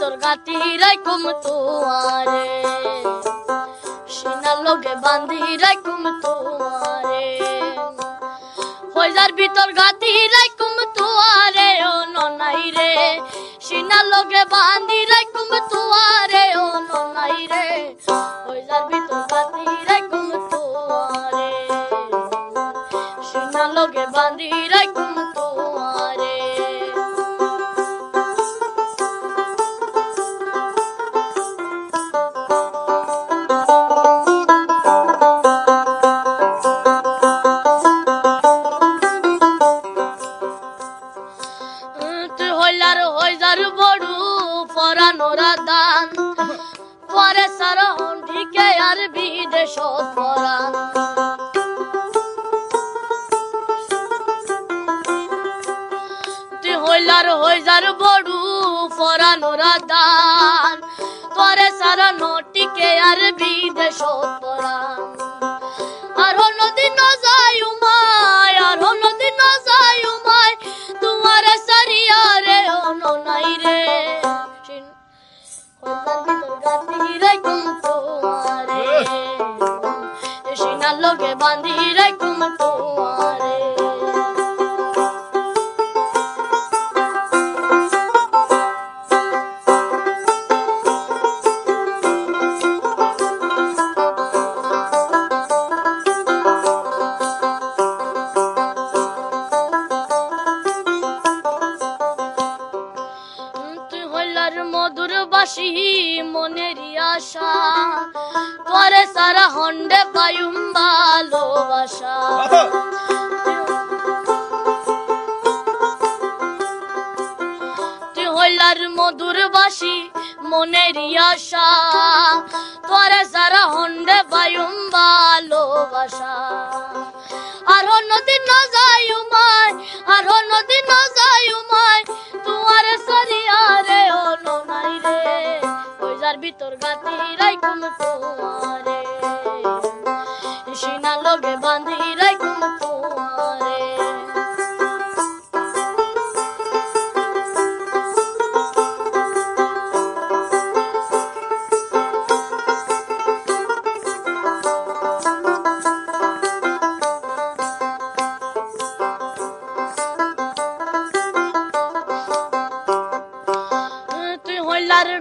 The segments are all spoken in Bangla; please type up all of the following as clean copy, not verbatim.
ভিতর গাতি রাইকুম তোয়ারে সিনার লগে বান্ধি রাইকুম তোয়ারে হইজার ভিতর গাতি রাইকুম তোয়ারে ও ননাই রে সিনার লগে বান্ধি রাইকুম তোয়ারে ও ননাই রে হইজার ভিতর গাতি রাইকুম তোয়ারে সিনার লগে বান্ধি রাইকুম তোয়ারে হইজার বড়ু পরানোরা দান পরে সারা হন্ডিকে আর বিদেশ পরান তুই হইজার বড়ু পরানোরা দান পরে সারা নটিকে আর বিদেশ পরান আর নদী ন যায় উমায় আর নদী ন যায় উমায় তোমার সারিয়া রে ও ননাই রে গাতি রাইকুম তোয়ারে সিনার লগে বান্ধি রাইকুম তোয়ারে মধুর বাসি মনেরই আশা তোরে সারা হন্ডে পায়ুম ভালোবাসা তুই হইলার মধুর বাসি মনেরই আশা তোরে সারা হন্ডে পায়ুম ভালোবাসা আর নদী ন যায় উমায় আর নদী ন যায় উমায় তোমার সরিয়া রে ও ননাই রে হইজার ভিতর গাতি রাইকুম তোয়ারে সিনার লগে বান্ধি রাইকুম তোয়ারে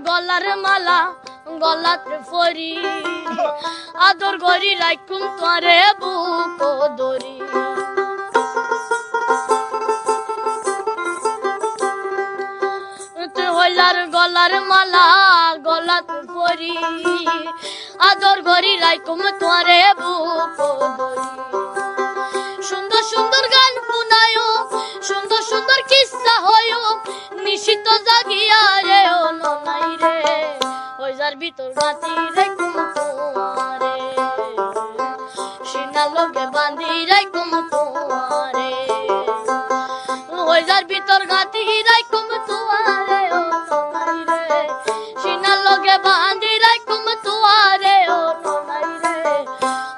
গলার মালা গলাতে ফরি আদর গরি রাইকুম তোরে বুক দরি তুই হইলার গলার মালা গলাতে ফরি আদর গরি রাইকুম তোরে বুক দরি সুন্দর সুন্দর গান শুনায়ো সুন্দর সুন্দর কিস্সা হয়ো নিশিত জাগিয়া রে ও ননাই রে হইজার ভিতর গাতি রাইকুম তোয়ারে সিনার লগে বান্ধি রাইকুম তোয়ারে হইজার ভিতর গাতি রাইকুম তোয়ারে ও ননাই রে সিনার লগে বান্ধি রাইকুম তোয়ারে ও ননাই রে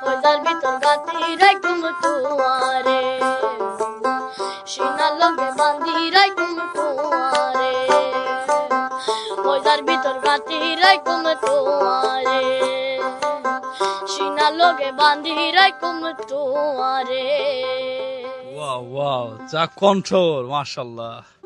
হইজার ভিতর গাতি রাইকুম তোয়ারে সিনার লগে বান্ধি রাইকুম তোয়ারে হইজার ভিতর গাতি রাইকুম তোয়ারে সিনার লগে বান্ধি রাইকুম তোয়ারে ওয়াও ওয়াও যা কণ্ঠ মাশাআল্লাহ।